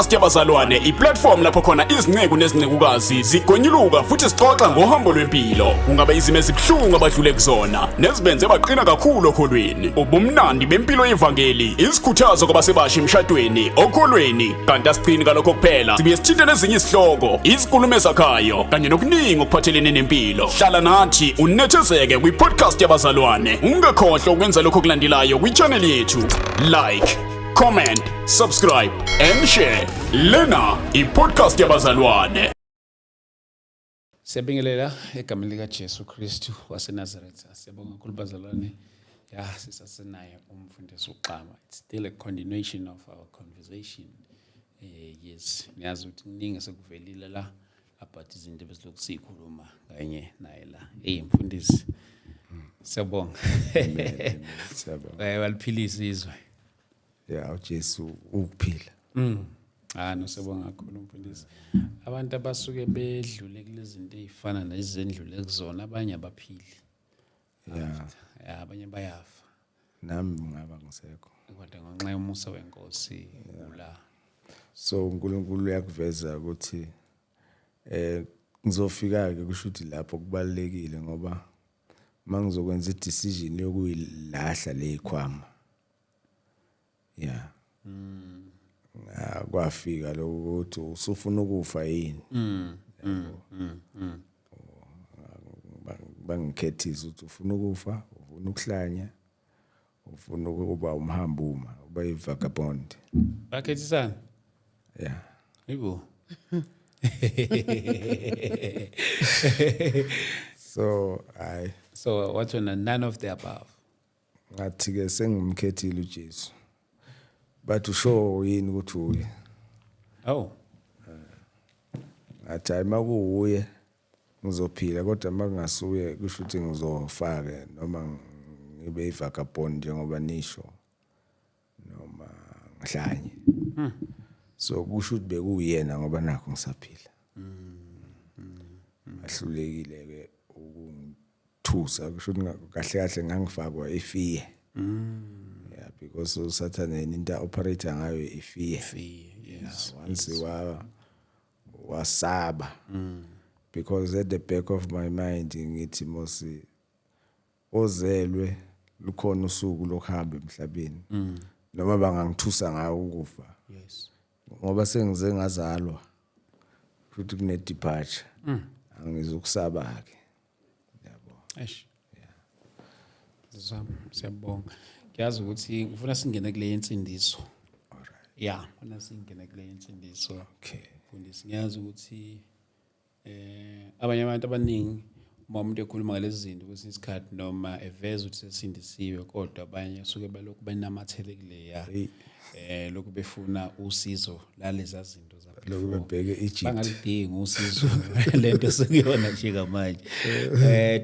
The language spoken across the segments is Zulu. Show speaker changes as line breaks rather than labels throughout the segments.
iPodcast yabazalwane, iplatform lapho khona izinceku nezincekukazi zigonyuluka futhi sixoxa ngohambo lwempilo. Kungaba izimo ezibhlungu abadlule kuzona, nezibenze baqina kakhulu okholweni. Ubumnandi bempilo yevangeli, isikhuthazo kwabasebasha emshadweni, okholweni, kanti asiqini kalokho kuphela. Sibuye sithinte nezinye isihloko, izinkulumo ezakhayo, kanye nokuningi okuphathelene nempilo. Hlala nathi unethezeke kwi-podcast yabazalwane. Ungakhohlwa ukwenza lokho kulandelayo kwi-channel yethu. Like, comment, subscribe and share. Lena i-podcast yabazalwane.
Siyabingelela egameni lika Jesu Kristu waseNazaretha. Siyabonga kakhulu bazalwane. Ya sisasenaye umfundisi uXama. It's still a continuation of our conversation. Yes, niyazi ukuthi kuningi sekuvelile la about izinto besilokhu sikhuluma kanye naye la. Mfundisi. Siyabonga.
Siyabonga.
Waliphilisa izwe.
Ya uJesu ukuphila.
No siyabonga kakhulu mfundisi. Abantu abasuke bedlule kulezi zinto ezifana nezendlule kuzona abanye abaphili. Ya abanye bayafa.
Nami ngaba ngisekho.
Kodwa ngenxa yomusa weNkosi ula.
So uNkulunkulu uyakuveza ukuthi ngizofika ke kusho ukuthi lapho kubalekile ngoba mangizokwenza i-decision yokuyilahla lezikhwama. Kwafika lokho ukuthi usufuna ukufa yini. Bangikhethisa ukuthi ufuna ukufa, ufuna ukuhlanya, ufuna ukuba umhambuma, uba i-vagabond.
Bakhethisana? Yebo. So what when none of the above?
Ngathi ke sengimkhethile uJesu. But usho yini ukuthi uye? Ngathi makuuye ngizophila kodwa makungasuye kusho ukuthi ngizofaka noma ngibe ivagabond njengoba nisho noma ngihlanye. So kusho ukuthi bekuyena ngoba nakho ngisaphila. Ahlulekile ke ukungithusa kusho ukuthi kahle kahle ngangifakwa ifear. Because uSathane into operate ngayo ifear.
Yes.
Once wasaba. Because at the back of my mind ngithi mosi ozelwe lukhona usuku lokuhamba emhlabeni. Noma bangangithusa ngayo ukufa.
Yes.
Ngoba sengize ngazalwa futhi kune departure. Angizokusaba ke. Yabo.
Siyabonga. Ngiyazi ukuthi ngifuna singene kule insindiso. Alright. Ngifuna singene kule insindiso.
Okay.
Mfundisi ngiyazi ukuthi abanye abantu abaningi uma umuntu ekhuluma ngalezi zinto kwesinye isikhathi noma eveza ukuthi sesindisiwe kodwa abanye suke balokhu benamathele kule lokhu befuna usizo lalezi zinto
lokhu bebheke Egypt.
Bangalidingi usizo lento sekuyona nje kamanje.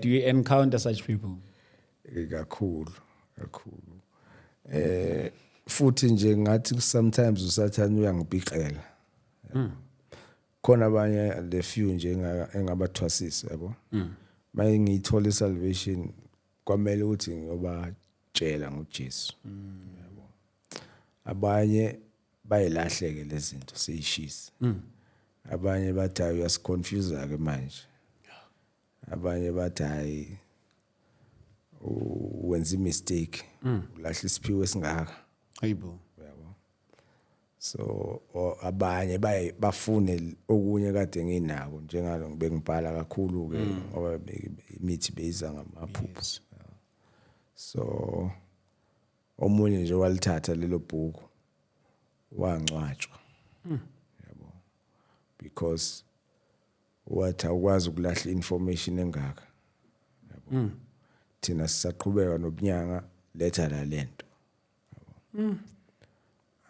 Do you encounter such people?
Kakhulu. Futhi nje ngathi sometimes uSathane uyangibhiqela. Khona abanye the few nje engabathwasisa yabo. Maye ngithola salvation kwamele ukuthi ngiyobatshela ngoJesu. Yabo. Abanye bayilahleke lezi zinto seyishisa. Abanye bathi uyasiconfuse ke manje. Abanye bathi hayi wenza imistake ulahla isiphiwo esingaka.
Hayibo.
Yabo. So abanye bafune okunye kade nginako njengalo ngibengibhala kakhulu ke ngoba imithi beyiza ngamaphupho. So omunye nje walithatha lelo bhuku wangcwatshwa. Yabo. Because wathi awukwazi ukulahla information engaka. Yabo. Thina sisaqhubeka nobunyanga letha la lento.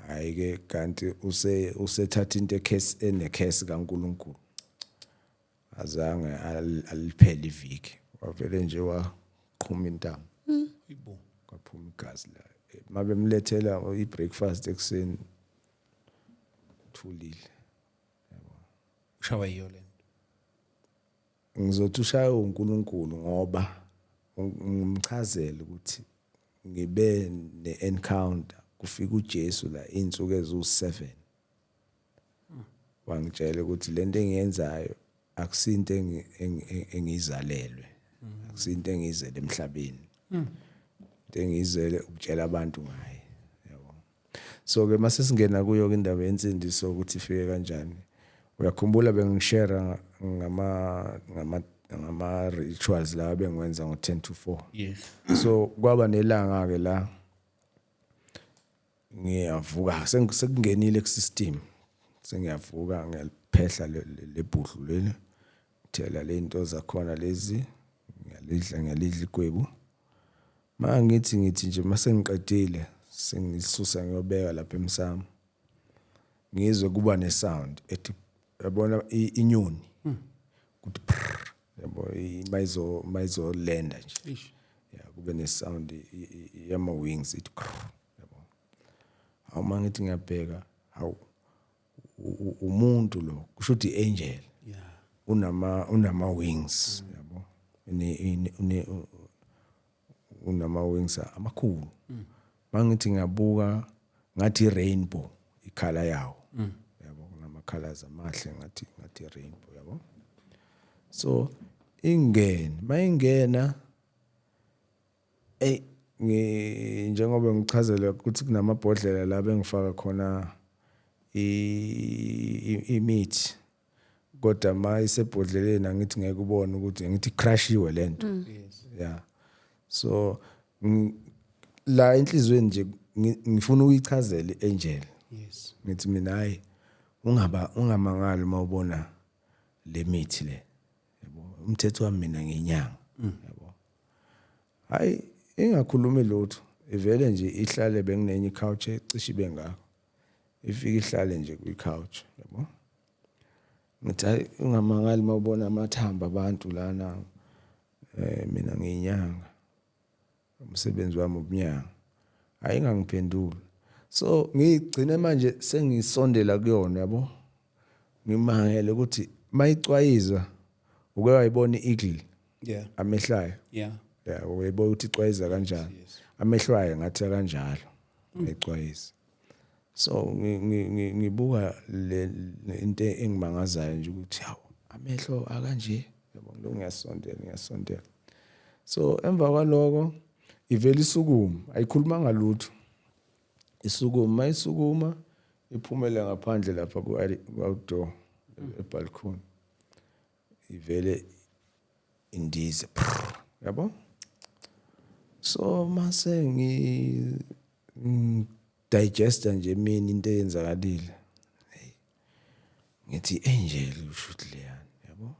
Ayike kanti usethatha into case kaNkulunkulu. Azange aliphele iviki. Wavele nje waqhuma intamo.
Hayibo.
Kwaphuma igazi la. Mabemlethela i-breakfast ekseni thulile. Yabo.
Ushawa yiyo lento.
Ngizothi ushaya uNkulunkulu ngoba ngimchazela ukuthi ngibe ne-encounter kufika uJesu la insuku ezu7 wangitshela ukuthi lento engiyenzayo akusinto engizalelwe akusinto engizele emhlabeni into engizele ukutshela abantu ngaye yabo. So ke mase singena kuyo indaba yensindiso ukuthi ifike kanjani, uyakhumbula bengishare ngama rituals la bengwenza ngo10 to 4.
Yes.
So kwaba nelanga ke la ngiyavuka sekungenile kusystem, sengiyavuka ngiyaliphehla lebhudlu leli, ngithela le into zakhona lezi, ngiyalidla igwebu. Mangithi nje mase ngiqedile sengilisusa ngiyobeka lapha emsamo, ngizwe kuba nesound ethi yabona inyoni kuthi yabo mayizo lenda nje ya kube nesound yama wings ithi yabo. Awuma ngithi ngiyabheka hawu umuntu lo kusho ukuthi angel unama wings yabo, unama wings amakhulu. Mangithi ngiyabuka ngathi rainbow ikhala yawo yabo, kunama colors amahle ngathi rainbow yabo. So mayingena njengoba ngichazela ukuthi kunamabhodlela la bengifaka khona imithi, kodwa mayisebhodleleni angithi ngeke ubone ukuthi ngithi crushiwe lento. Yeah. So la enhlizweni nje ngifuna uyichazela iangel.
Yes.
Ngithi mina hayi ungamangali mawubona le mithi le yabo, umthetho wami mina ngenyanga yabo. Hayi ingakhulumi lutho, ivele nje ihlale benginenye couch ecishe bengaka, ifike ihlale nje kwi couch yabo. Ngithi hayi ungamangali mawubona amathamba abantu lana, mina ngenyanga umsebenzi wami ubunyanga. Hayi ngangiphendula. So ngigcine manje sengisondela kuyona yabo, ngimangele ukuthi mayicwayiza uke wayibona eagle amehlayo.
Yeah.
Yeah, uyayibona ukuthi icwayiza kanjani. Amehlwayo ngathi kanjalo mayicwayiza. So ngibuka le into engimangazayo nje ukuthi hawu amehlo akanje yabo, lo ngiyasondela. So emva kwaloko ivela isukuma, ayikhuluma ngalutho. Isukuma iphumela ngaphandle lapha ku-outdoor ebalcony, ivele indize yabo. So mase digesta nje mina into eyenzakalile, ngithi angel ushuthi leyana yabo.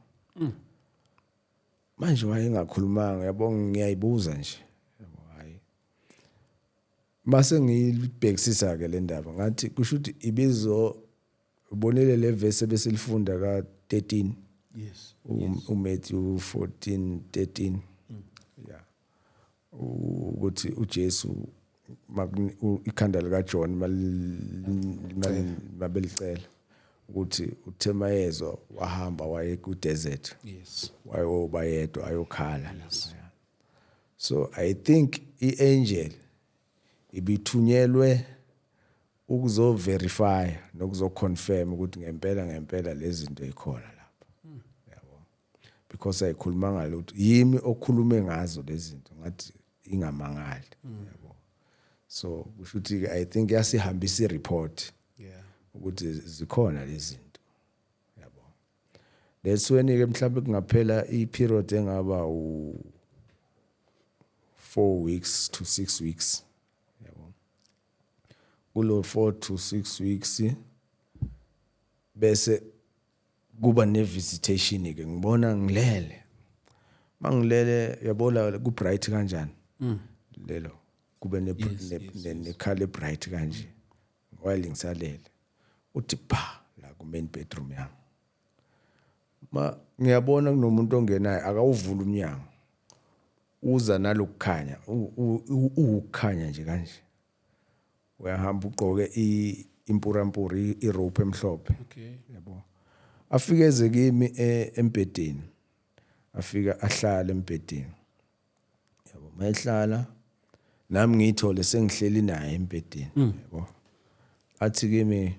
Manje wayengakhulumanga yabo, ngiyayibuza nje yabo. Hayi mase ngibhekisisa ke le ndaba ngathi kusho ukuthi ibizo ubonile le verse besilifunda ka13.
Yes.
uMatthew 14:13. Yeah, ukuthi uJesu ikhanda lika John mabelicela ukuthi uThemayezwa wahamba waye ku desert.
Yes.
Wayoba yedwa ayokhala lapha. So I think iangel ibithunyelwe ukuzo verify nokuzo confirm ukuthi ngempela lezi zinto ezikhona lapha. Yabo. Because ayikhuluma ngalutho, yimi okhulume ngazo lezi zinto ngathi ingamangali. Yabo. So kusho ukuthi I think yasihambisa ireport.
Yeah.
Ukuthi zikhona lezi zinto. Yabo. That's when ke mhlawumbe kungaphela iperiod engaba 4 weeks to 6 weeks. Yabo. Kulo 4 to 6 weeks bese kuba ne visitation ke, ngibona ngilele. Mangilele yabona ku bright kanjani. Lelo kube ne color bright kanje. While ngisalele uthi pha la ku main bedroom yami. Ngiyabona kunomuntu ongenayo akawuvula umnyango. Uza nalokukhanya, ukukhanya nje kanje. Uyahamba ugqoke impurampuri irope emhlophe.
Okay.
Yabo. Afikeze kimi embedeni. Afika ahlala embedeni. Yabo, mayihlala nami ngithole sengihleli naye embedeni. Yabo. Athi kimi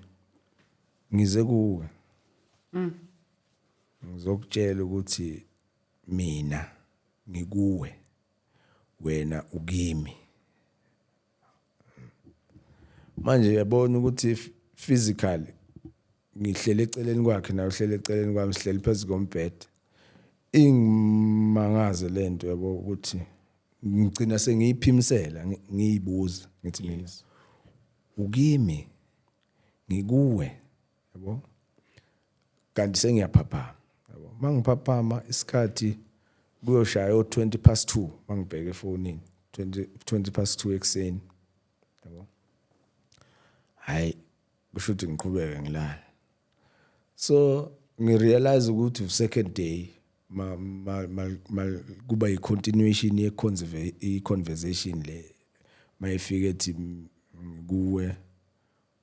ngize kuwe ngizokutshela ukuthi mina ngikuwe wena ukimi. Manje yabona ukuthi physically ngihlele eceleni kwakhe naye uhlele eceleni kwami sihleli phezu kombhede. Ingimangaze lento yabo ukuthi ngicina sengiyiphimisela ngiyibuza ngithi mina ukimi ngikuwe yabo kanti sengiyaphaphama yabo mangiphaphama isikhathi kuyoshaya 2:20 mangibheke efonini 2:20 ekseni yabo hayi kusho ukuthi ngiqhubeke ngilala. So ngirealize ukuthi second day kuba i-continuation ye-conversation le mayifika ethi kuwe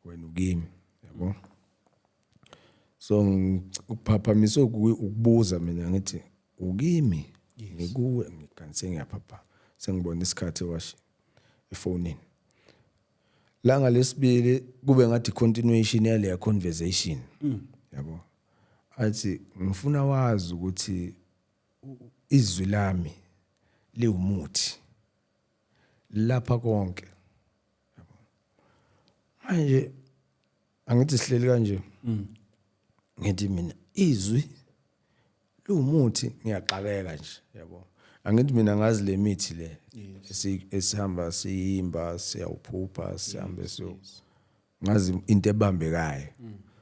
wena ukimi yabo. So ukuphaphamisa ukubuza mina ngithi ukimi ngikuwe ngikanise ngiyaphapha sengibona isikhathi ewashi efonini. Langa lesibili kube ngathi continuation yale conversation yabo. Athi ngifuna wazi ukuthi izwi lami liwumuthi lapha konke yabo. Manje angithi sihleli kanje ngithi mina izwi liwumuthi ngiyaqabeka nje yabo. Angithi mina ngazi le mithi le esihamba siyimba siyawuphupha sihambe so ngazi into ebambekayo.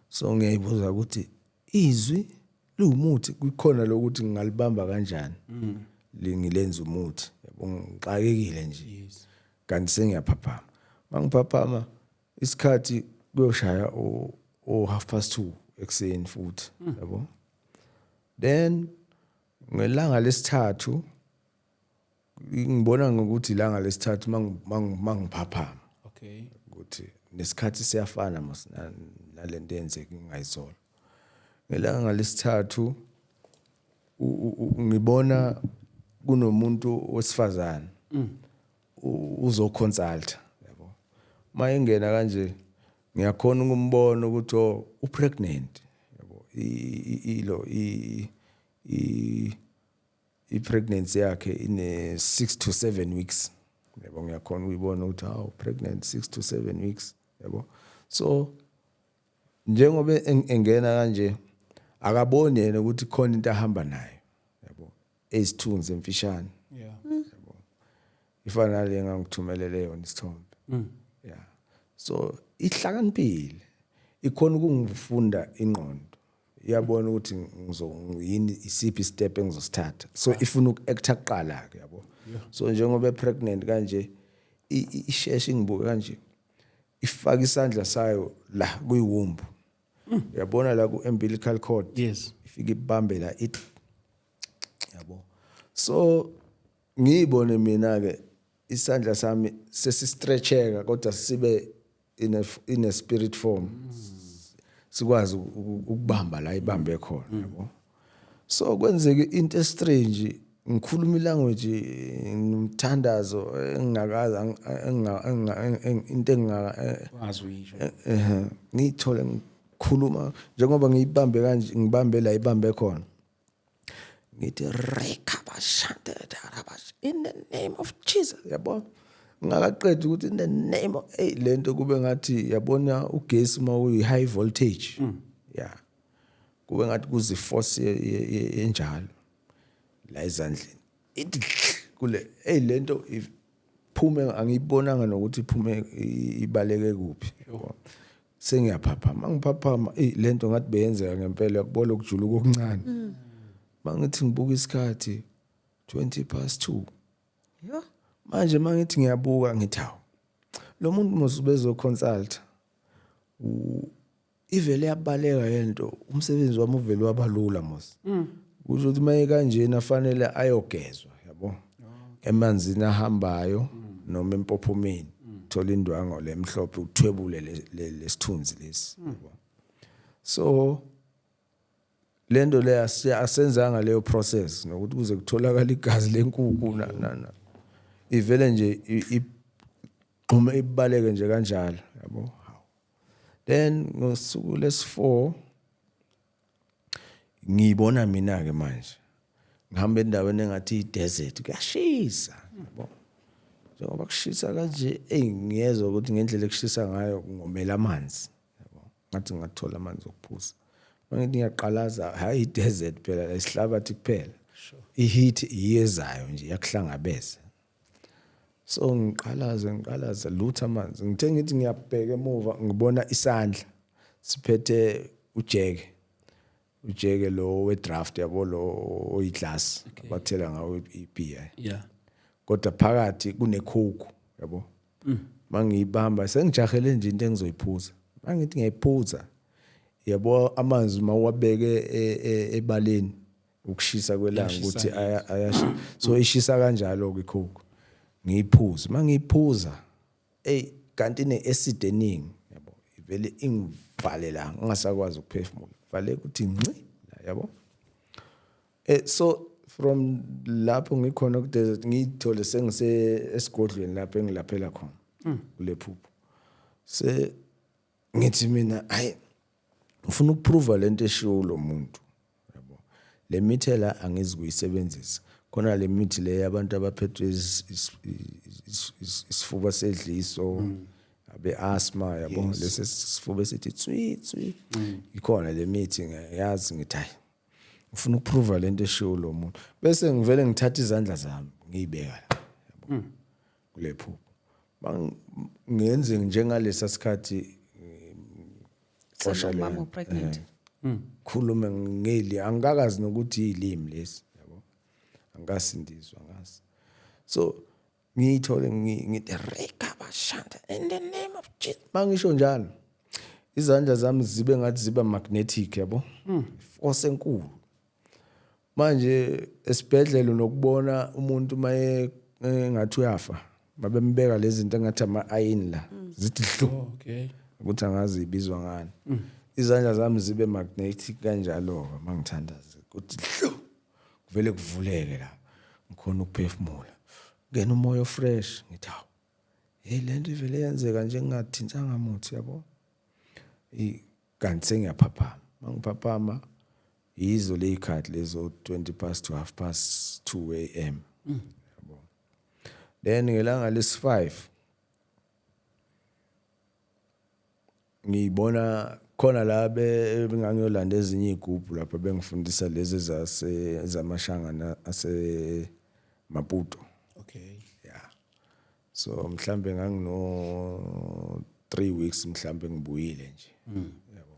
So ngiyayibuza ukuthi izwi liwumuthi kukhona lokuthi ngingalibamba kanjani lingilenza umuthi yabo ngixakekile nje kanti sengiyaphaphama. Mangiphaphama isikhathi kuyoshaya o 2:30 ekseni futhi yabo. Then ngelanga lesithathu ngibona ngokuthi ilanga lesithathu mangiphaphama
Okay.
ukuthi nesikhathi siyafana mos nalento yenzeke ngingayizolo. Ngelanga lesithathu ngibona kunomuntu wesifazane uzoconsult yabo. Mayengena kanje ngiyakhona ukumbona ukuthi upregnant yabo. I-pregnancy yakhe ine 6 to 7 weeks yabo. Ngiyakhona ukuyibona ukuthi pregnant 6 to 7 weeks yabo. So njengoba engena kanje akaboni yena ukuthi khona into ahamba nayo yabo ezithunzi emfishane yabo. Ifana le ngangithumelele yona isithombe yeah. So ihlakaniphile ikhona ukungifunda ingqondo iyabona ukuthi ngizoyini isiphi step engizosithatha. So ifuna ukuact kuqala ke yabo. So njengoba pregnant kanje isheshe ngibuke kanje ifaka isandla sayo la kuyiwumbu yabona la ku umbilical cord ifika ibambe la it yabo. So ngiyibone mina ke isandla sami sesistretcheka kodwa sibe in a spirit form sikwazi ukubamba la ibambe khona yabo. So kwenzeke into strange ngikhuluma ilanguage ngimthandazo engingakaza into
Azwisho.
ngithole ngikhuluma njengoba ngiyibambe kanje ngibambe la ibambe khona ngithi in the name of Jesus yabo. Ngakaqeda ukuthi in the name of lento kube ngathi yabona ugesi mawuyi high voltage yeah kube ngathi kuzi force enjalo la ezandleni ithi kule lento iphume angiyibonanga nokuthi iphume ibaleke kuphi yabo. Sengiyaphaphama ngiphaphama lento ngathi beyenzeka ngempela kubona ukujula okuncane mangithi ngibuka isikhathi 2:20
Yo.
Manje mangithi ngiyabuka ngithi hawo lo muntu mosubezo consult ivele yabaleka lento umsebenzi wami uvele wabalula mos kusho ukuthi maye kanjena fanele ayogezwa yabo emanzini ahambayo noma empophomeni thola indwango lemhlophe uthwebule lesithunzi lesi yabo. So lento le asenzanga leyo process nokuthi kuze kutholakala igazi lenkukhu na ivele nje igxuma ibaleke nje kanjalo yabo. Then ngosuku lesi4 ngiyibona mina ke manje ngihamba endaweni engathi i-desert kuyashisa yabo njengoba kushisa kanje ngiyezwa ukuthi ngendlela ekushisa ngayo ngomela amanzi yabo ngathi ngathola amanzi okuphuza mangithi ngiyaqalaza hayi i-desert phela isihlabathi kuphela i-heat iyezayo nje yakuhlangabeza so ngiqalaza lutho amanzi ngithe ngithi ngiyabheka emuva ngibona isandla siphethe ujeke lo we-draft yabo lo oyiglass bathela ngawo ibeer kodwa phakathi kunecoke yabo mangiyibamba sengijahele nje into engizoyiphuza mangithi ngiyiphuza yabo amanzi mawabeke ebaleni ukushisa kwelanga ukuthi ayasha so ishisa kanjalo ke icoke ngiyiphuza mangiyiphuza kanti ine-acid eningi yabo ivele ingivale la ngingasakwazi ukuphefumula vale ukuthi nci yabo so from lapho ngikhona ku-desert ngithole sengise esigodlweni lapho engilaphela khona kule phupho se ngithi mina hayi ngifuna ukuprova lento eshiwo lo muntu yabo le mithi la angizi kuyisebenzisa khona le mithi le yabantu abaphethwe isifuba sedliso abe asthma yabo lesi sifuba sithi tswi ikhona le mithi ngiyazi ngithi hayi ngifuna ukuprova lento eshiwo lo muntu bese ngivele ngithatha izandla zami ngiyibeka la yabo kule phupho ngenze njengalesa sikhathi
mama pregnant
khulume ngeli angikakazi nokuthi ilimi lesi yabo angasindiswa ngasi so ngiyithole ngithi rekabashanda in the name of Jesus mangisho njalo izandla zami zibe ngathi ziba magnetic yabo force enkulu manje esibhedlela nokubona umuntu maye ngathi uyafa babembeka lezi zinto engathi ama-iron la zithi hlo ukuthi angazi ibizwa ngani izandla zami zibe magnetic kanjalo mangithandaza ukuthi hlo kuvele kuvuleke la ngikhona ukuphefumula ngena umoya fresh ngithi hawu lento ivele yenzeka nje ngingathintanga muthi yabo kanti sengiyaphaphama mangiphaphama yizo le ikhathi lezo 20 past to 2:30 AM yabo then ngelanga lesi-5 ngibona khona la bengangiyolanda ezinye igroup lapha bengifundisa lezi zamashangana ase Maputo yeah so mhlambe ngangino 3 weeks mhlambe ngibuyile nje yabo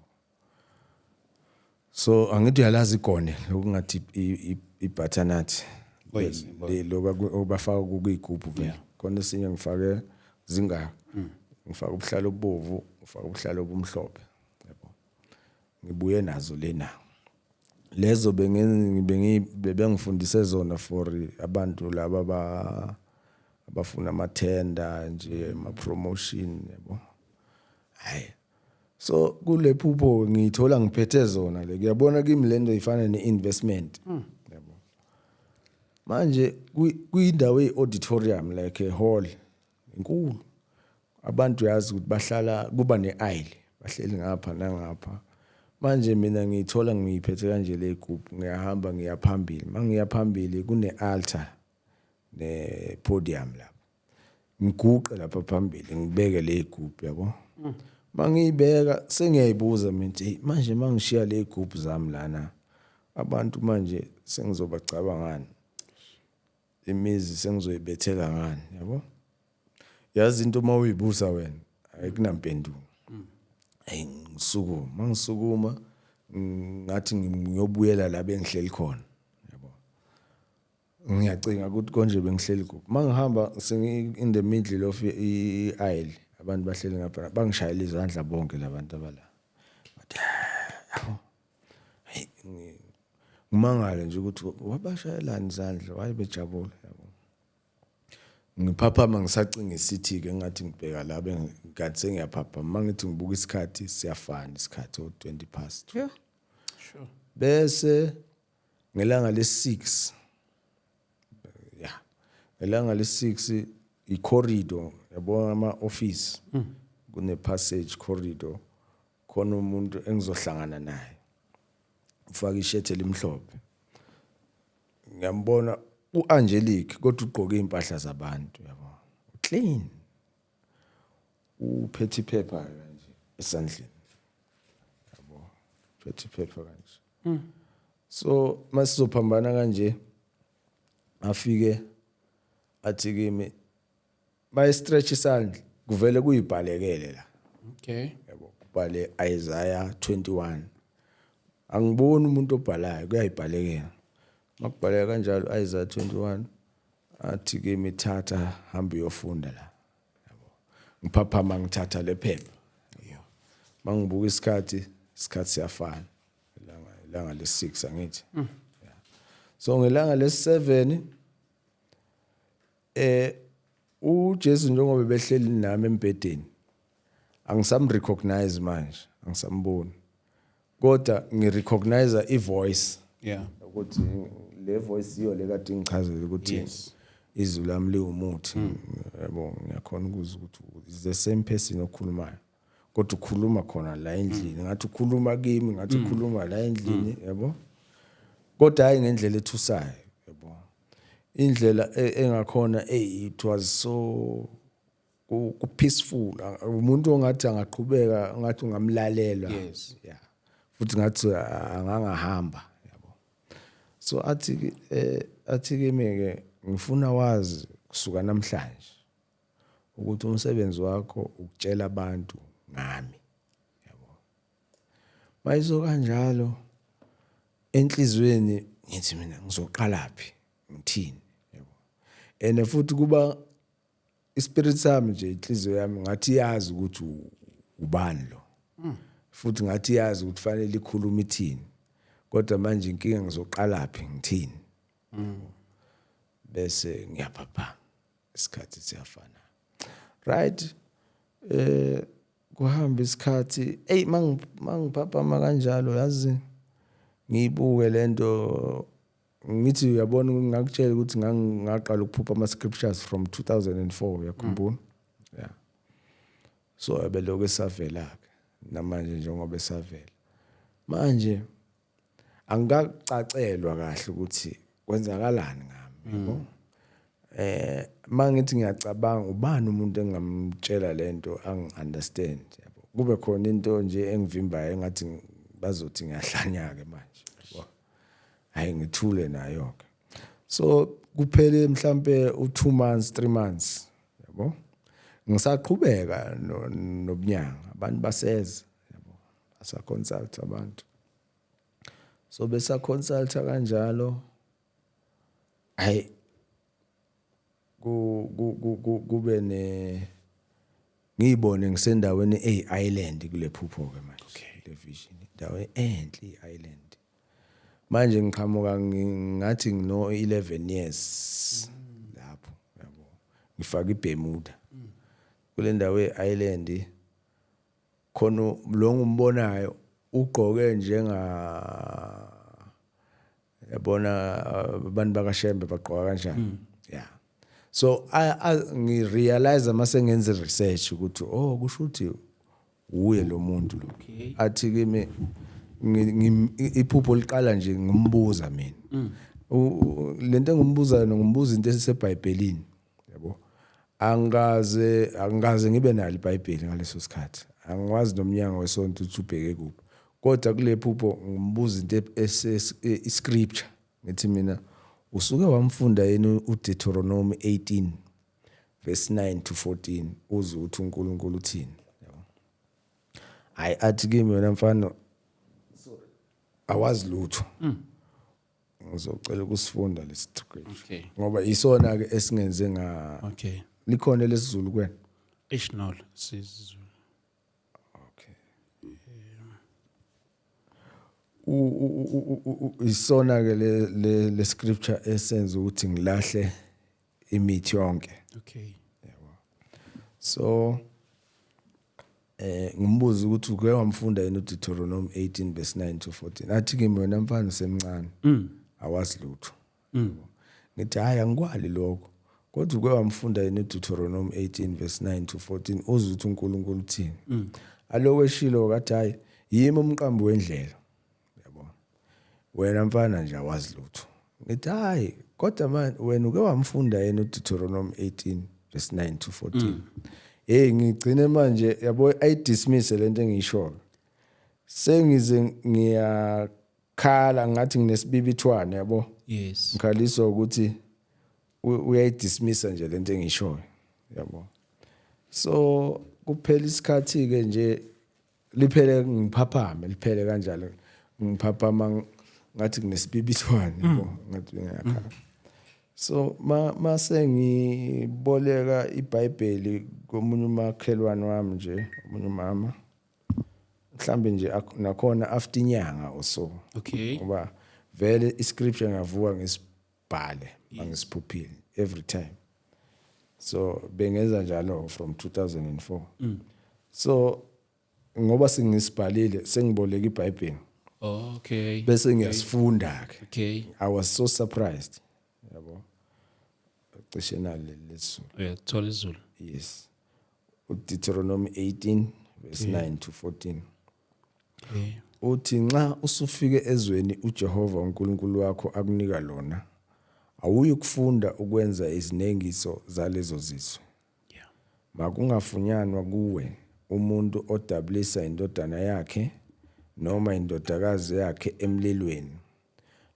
so angithi uyalazi igone lokungathi ibutternut lokho obafaka kuyigroup vele khona esinye ngifake zingaka ngifaka ubuhlalo obovu ngifaka ubuhlalo obumhlophe yabo ngibuye nazo lena lezo bengifundise zona for abantu laba abafuna amathenda nje ama promotion yabo hayi so kule phupho ngithola ngiphethe zona le kuyabona kimi lento ifana ne-investment yabo manje kuyindawo ye-auditorium like a hall inkulu abantu yazi ukuthi bahlala kuba ne-aisle bahleli ngapha nangapha manje mina ngithola ngiyiphethe kanje le group ngiyahamba ngiyaphambili mangiyaphambili kune-altar ne-podium lapha ngiguqe lapha phambili ngibeke le group yabo mangiyibeka sengiyayibuza mina manje mangishiya le group zami lana abantu manje sengizobacabangani imizi sengizoyibethela ngani yabo yazi into mawuyibuza wena ayikunampendulo ngisukuma mangisukuma ngathi ngiyobuyela la bengihleli khona yabo ngiyacinga ukuthi konje bengihleli kuphi mangihamba in the middle of i-aisle abantu bahleli ngapha bangishayela izandla bonke labantu abala bathi yabo ngimangale nje ukuthi wabashayelani izandla wayebejabula yabo ngiphaphama ngisacinga isithi ke ngathi ngibheka la bengathi sengiyaphaphama mangithi ngibuka isikhathi siyafana isikhathi 20 past
sure
bese ngelanga lesi-6 yeah ngelanga lesi-6 i-corridor yabo ama-office kune passage corridor khona umuntu engizohlangana naye ufaka ishirt elimhlophe ngiyambona uAngelique kodwa ugqoke impahla zabantu yabo clean uphethe iphepha kanje esandleni yabo phethe iphepha kanje so masizophambana kanje afike athi kimi bay stretch isandla kuvele kuyibhalekele la
Okay.
yabo kubhale Isaiah 21 angiboni umuntu obhalayo kuyayibhalekela makubhaleka kanjalo Isaiah 21 athi kimi thatha hamba uyofunda la yabo ngiphaphama ngithatha lephepha mangibuka isikhathi siyafana ilanga le6 angithi so ngelanga le7 uJesu njengoba behleli nami embedeni angisamrecognize manje angisamboni kodwa ngirecognize ivoice
Yeah.
ukuthi le voice iyo lekade ngichazela ukuthi izwi lami liwumuthi yabo ngiyakhona ukuzwa ukuthi is the same person okhulumayo kodwa ukhuluma khona la endlini ngathi ukhuluma kimi ngathi ukhuluma la endlini yabo kodwa hayi ngendlela ethusayo yabo indlela engakhona it was so ku peaceful umuntu ongathi angaqhubeka ngathi ungamlalela
Yes.
yeah futhi ngathi angangahamba yabo so athi kimi ke ngifuna wazi kusuka namhlanje ukuthi umsebenzi wakho ukutshela abantu ngami yabo mayizo kanjalo enhlizweni ngithi mina ngizoqalaphi ngithini yabo ene futhi kuba ispirit sami nje inhliziyo yami ngathi yazi ukuthi ubani lo futhi ngathi yazi ukuthi fanele ikhuluma ithini kodwa manje inkinga ngizoqalaphi ngithini bese ngiyaphapha isikhathi siyafana right kuhamba isikhathi mangiphapha kanjalo yazi ngiyibuke lento ngithi uyabona ngakutshela ukuthi ngaqala ukuphupha ama scriptures from 2004 uyakhumbula yeah so abeloko esavela namanje njengoba esavela manje angikacacelwa kahle ukuthi kwenzakalani ngami yabo mangithi ngiyacabanga ubani umuntu engamtshela lento angiunderstand yabo kube khona into nje engivimbayo engathi bazothi ngiyahlanyaka manje hayi ngithule nayo ke so kuphele mhlambe u2 months 3 months yabo ngisaqhubeka nobunyanga abantu baseza yabo asa consult abantu so besa consult kanjalo hayi kube ngiyibone ngisendaweni eisland kule phupho ke manje le vision indawo enhle iisland manje ngiqhamuka ngathi ngino 11 years lapho yabo ngifaka iBermuda kule ndawo eisland khona lo ngumbonayo ugqoke njenga yabona abantu bakaShembe bagqoka kanjani yeah so I realize mase ngenze research ukuthi kusho ukuthi uye lo muntu lo athi kimi iphupho liqala nje ngimbuza mina lento engimbuza ngimbuza into eseBhayibhelini yabo angaze ngibe nalo iBhayibheli ngaleso sikhathi angikwazi nomnyango wesonto ukuthi ubheke kuphi kodwa kule phupho ngimbuza into iscripture ngithi mina usuke wamfunda yini uDeuteronomy 18 verse 9 to 14 uzwe ukuthi uNkulunkulu uthini yabo hayi athi kimi wena mfana awazi lutho ngizocela ukusifunda lesicreation
Okay.
ngoba isona ke esingenze
Okay.
likhona lesizulu kwena
Ishnol sizulu.
okay isona ke le scripture esenza ukuthi ngilahle imithi yonke
Okay.
so ngimbuza ukuthi uke wamfunda yini uDeuteronomy 18 verse 9 to 14 athi kimi wena mfana usemncane awazi lutho ngithi hayi angikwali lokho kodwa uke wamfunda yini uDeuteronomy 18 verse 9 to 14 uzwe ukuthi uNkulunkulu uthini aloko eshilo kathi hayi yimi umqambi wendlela yabo wena mfana nje awazi lutho. Ngithi hayi kodwa man wena uke wamfunda yena uDeuteronomy 18 verse 9 to 14. Ngigcine manje yabo ayidismiss lento engiyisho. Sengize ngiyakhala ngathi nginesibibithwane yabo.
Yes.
Ngikhaliswa ukuthi uyayidismissa nje lento engiyishoyo yabo. So kuphela isikhathi ke nje liphele ngiphaphame liphele kanjalo ngiphaphama ngathi kunesibibithwane yabo ngathi ngiyakhala. So mase ngiboleka iBhayibheli komunye umakhelwane wami nje omunye umama mhlambe nje nakhona after inyanga oso.
Okay.
Ngoba vele iscripture ngavuka ngisibhale mangisiphuphile every time. So bengenza njalo from 2004. So ngoba sengisibhalile sengiboleka iBhayibheli.
Okay.
Bese ngiyasifunda ke.
Okay.
I was so surprised. Yabo. Cishe nalo leso.
Thola izulu.
Yes. Deuteronomy 18 verse 9 to 14.
Okay.
Uthi nxa usufike ezweni uJehova uNkulunkulu wakho akunika lona awuyi kufunda ukwenza izinengiso zalezo zizwe.
Yeah.
Makungafunyanwa kuwe umuntu odabulisa indodana yakhe noma indodakazi yakhe emlilweni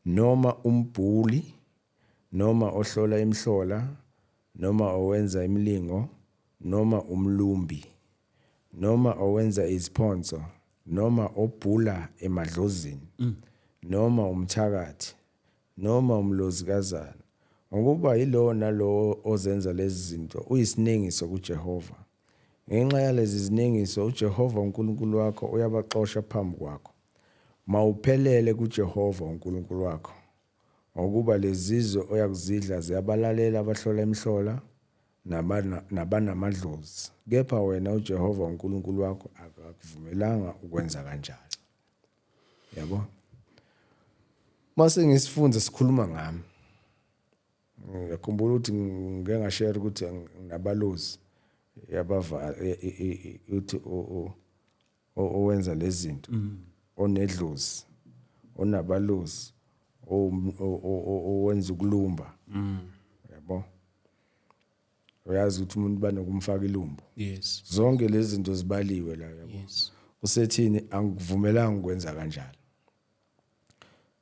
noma umbhuli noma ohlola imhlola noma owenza imilingo noma umlumbi noma owenza iziphonso noma obhula emadlozini noma umthakathi noma umlozikazana ngokuba yilo nalo ozenza lezi zinto uyisinengiso kuJehova. Ngenxa yalezi zinengiso uJehova uNkulunkulu wakho uyabaxosha phambi kwakho. Mawuphelele kuJehova uNkulunkulu wakho. Ngokuba lezizwe oyakuzidla ziyabalalela abahlola imhlola nabanamadlozi. Kepha wena uJehova uNkulunkulu wakho akakuvumelanga ukwenza kanjalo. Yabo? Mase ngisifunza sikhuluma ngami. Ngiyakhumbula ukuthi ngeke ngashare ukuthi nginabalozi yabava uthi owenza lezi zinto onedlozi onabalozi owenza ukulumba yabo uyazi ukuthi umuntu banokumfaka ilumbu.
Yes.
Zonke lezi zinto zibaliwe la yabo.
Yes.
Usethini angikuvumelanga ukwenza kanjalo.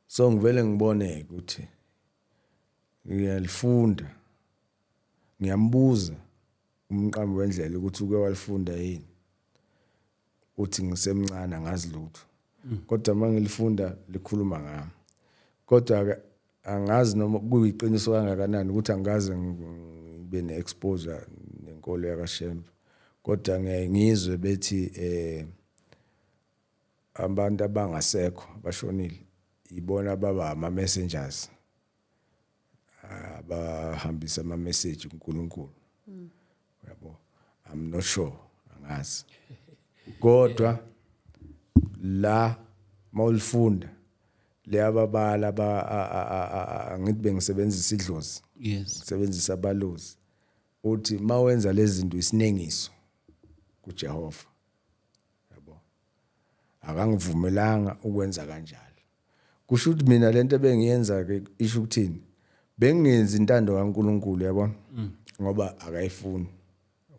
So ngivele ngibone ukuthi ngiyalifunda ngiyambuza umqambi wendlela ukuthi uke walifunda yini uthi ngisemncane angazi lutho kodwa mangilifunda likhuluma ngami kodwa angazi noma kuyiqiniso kangakanani ukuthi angaze ngibe neexposure nenkolo yakaShembe kodwa ngiyizwe bethi abantu abangasekho bashonile ibona baba ama messengers abahambisa ama message kuNkulunkulu. Yabo. I'm not sure angazi. Kodwa la mawulifunda leyababala ngithi bengisebenzisa idlozi.
Yes.
Sebenzisa abalozi. Uthi mawenza lezi zinto isinengiso kuJehova. Yabo. Akangivumelanga ukwenza kanjalo. Kusho ukuthi mina lento bengiyenza ke isho ukuthini bengenza intando kaNkulunkulu yabona ngoba akayifuni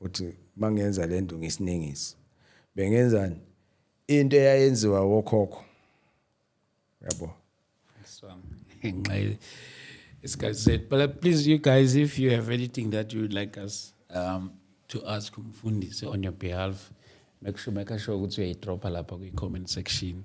uthi mangenza lento ngesinengiso bengenzani into eyayenziwa wokhokho yabo.
So it's guys said, but please you guys, if you have anything that you would like us to ask umfundisi on your behalf, make sure ukuthi uyayidropa lapha kwi-comment section.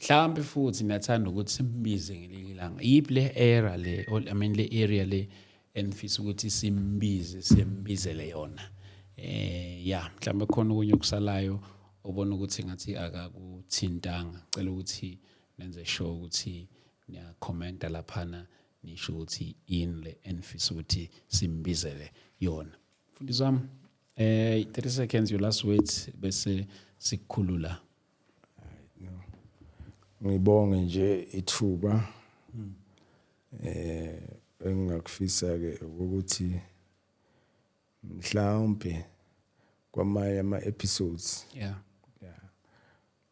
Mhlawumbe futhi niyathanda ukuthi simbize ngelinye ilanga yiphi le era le le area le enfisa ukuthi simbizele yona. Yeah, mhlawumbe khona okunye okusalayo ubona ukuthi ngathi akakuthintanga. Cela ukuthi nenze sure ukuthi niya commenta laphana nisho ukuthi yini le enfisa ukuthi simbizele yona. Mfundisi wami 30 seconds your last words bese sikukhulula.
Ngibonge nje ithuba engakufisa ke ukuthi mhlawumbe kwamanye ama episodes
Yeah.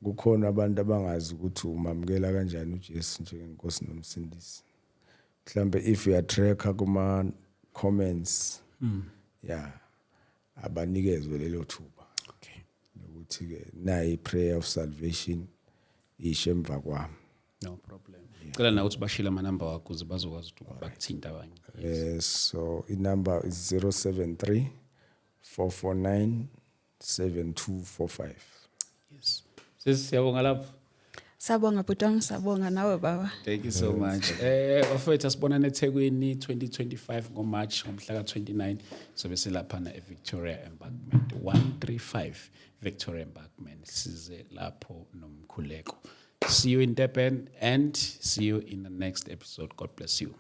kukhona abantu abangazi ukuthi umamukela kanjani uJesu njengenkosi nomsindisi. Mhlambe if you are tracker kuma comments yeah abanikezwe lelo thuba.
Okay.
Ukuthi ke nayi prayer of salvation ishe emva kwami.
No problem. Cela na ukuthi bashile ama number wakho ukuze bazokwazi ukuthi bakuthinta abanye.
So the number is 073 449 7245.
Yes. Siyabonga lapho.
Sabonga butang, sabonga nawe baba.
Thank you so much. Ofethu asibonane eThekwini 2025 ngoMarch ngomhla ka29 sobe silaphana eVictoria Embankment 135 Victoria Embankment size lapho nomkhuleko. See you in Durban and see you in the next episode. God bless you.